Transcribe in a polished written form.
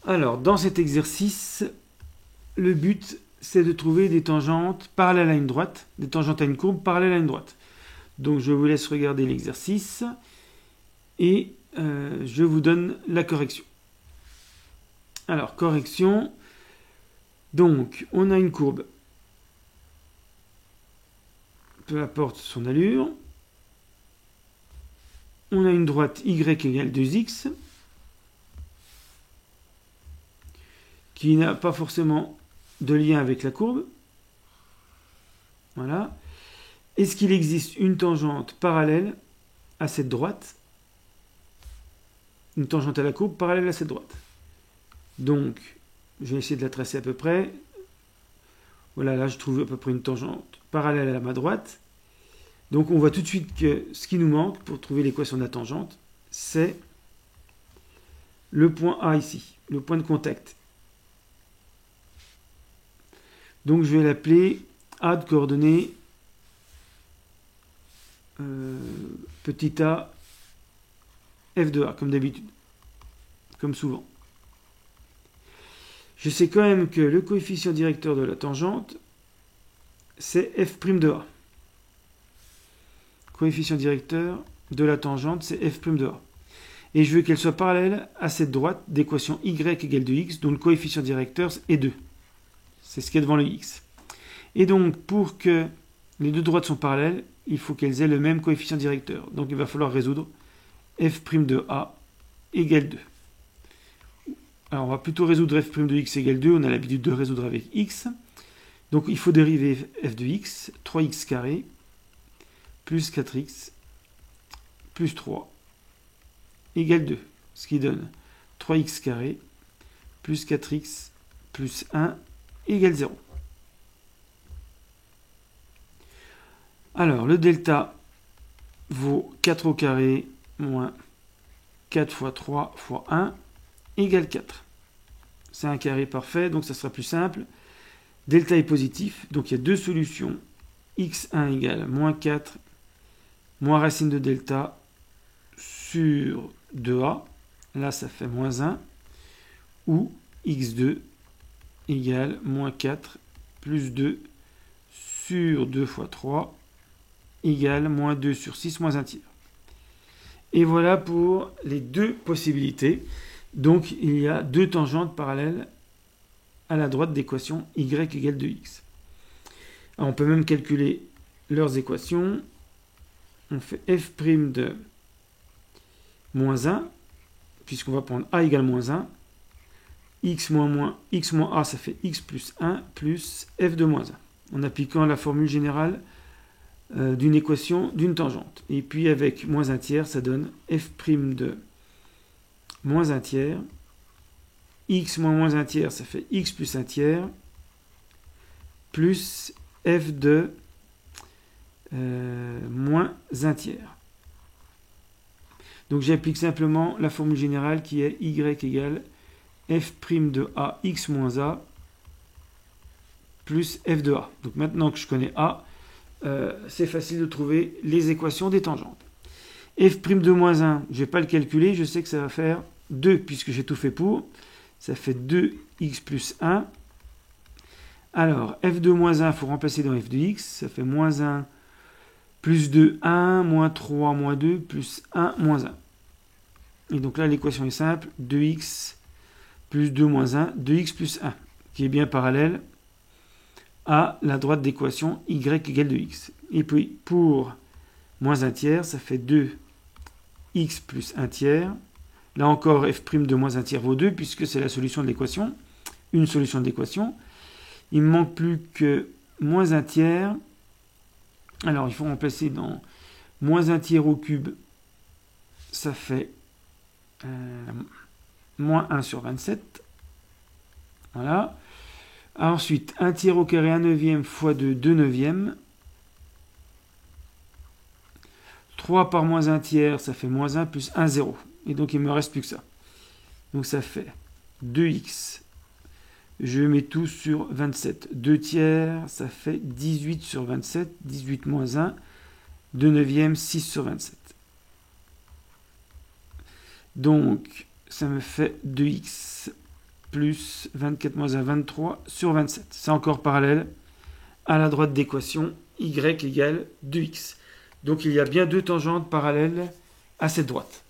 Alors, dans cet exercice, le but, c'est de trouver des tangentes parallèles à une droite, des tangentes à une courbe parallèles à une droite. Donc, je vous laisse regarder l'exercice et je vous donne la correction. Alors, correction. Donc, on a une courbe. Peu importe son allure. On a une droite y égale 2x qui n'a pas forcément de lien avec la courbe. Voilà. Est-ce qu'il existe une tangente parallèle à cette droite? Une tangente à la courbe parallèle à cette droite. Donc, je vais essayer de la tracer à peu près. Voilà, là je trouve à peu près une tangente parallèle à ma droite. Donc on voit tout de suite que ce qui nous manque pour trouver l'équation de la tangente, c'est le point A ici, le point de contact. Donc je vais l'appeler A de coordonnées petit a f de A, comme d'habitude, comme souvent. Je sais quand même que le coefficient directeur de la tangente, c'est f' de A. Coefficient directeur de la tangente, c'est f' de A. Et je veux qu'elle soit parallèle à cette droite d'équation y égale 2x, dont le coefficient directeur est 2. C'est ce qu'il y a devant le x. Et donc, pour que les deux droites soient parallèles, il faut qu'elles aient le même coefficient directeur. Donc, il va falloir résoudre f' de A égale 2. Alors, on va plutôt résoudre f' de x égale 2. On a l'habitude de résoudre avec x. Donc, il faut dériver f de x, 3x carré, plus 4x, plus 3, égale 2. Ce qui donne 3x carré, plus 4x, plus 1, égale 0. Alors, le delta vaut 4 au carré moins 4 fois 3 fois 1 égale 4. C'est un carré parfait, donc ça sera plus simple. Delta est positif, donc il y a deux solutions. x1 égale moins 4 moins racine de delta sur 2a. Là, ça fait moins 1. Ou x2 égale moins 4 plus 2 sur 2 fois 3 égale moins 2 sur 6 moins 1 tiers. Et voilà pour les deux possibilités. Donc, il y a deux tangentes parallèles à la droite d'équation y égale 2x. Alors, on peut même calculer leurs équations. On fait f' de moins 1, puisqu'on va prendre a égale moins 1. X moins a, ça fait x plus 1 plus f de moins 1. En appliquant la formule générale d'une équation d'une tangente. Et puis avec moins 1 tiers, ça donne f' de moins 1 tiers. X moins 1 tiers, ça fait x plus 1 tiers. Plus f de moins 1 tiers. Donc j'applique simplement la formule générale qui est y égale f' de a x moins a plus f de a. Donc maintenant que je connais a, c'est facile de trouver les équations des tangentes. F' de moins 1, je ne vais pas le calculer, je sais que ça va faire 2 puisque j'ai tout fait pour. Ça fait 2x plus 1. Alors, f de moins 1, il faut remplacer dans f de x. Ça fait moins 1 plus 2, 1, moins 3, moins 2, plus 1, moins 1. Et donc là, l'équation est simple. 2x plus 2 moins 1, 2x plus 1, qui est bien parallèle à la droite d'équation y égale 2x. Et puis, pour moins 1 tiers, ça fait 2x plus 1 tiers. Là encore, f' de moins 1 tiers vaut 2, puisque c'est la solution de l'équation. Une solution de l'équation. Il ne me manque plus que moins 1 tiers. Alors, il faut remplacer dans moins 1 tiers au cube. Ça fait moins 1 sur 27. Voilà. Ensuite, 1 tiers au carré, 1 neuvième fois 2, 2 neuvièmes. 3 par moins 1 tiers, ça fait moins 1 plus 1, 0. Et donc, il ne me reste plus que ça. Donc, ça fait 2x. Je mets tout sur 27. 2 tiers, ça fait 18 sur 27. 18 moins 1. 2 neuvièmes, 6 sur 27. Donc, ça me fait 2x plus 24 moins 1, 23 sur 27. C'est encore parallèle à la droite d'équation y égale 2x. Donc il y a bien deux tangentes parallèles à cette droite.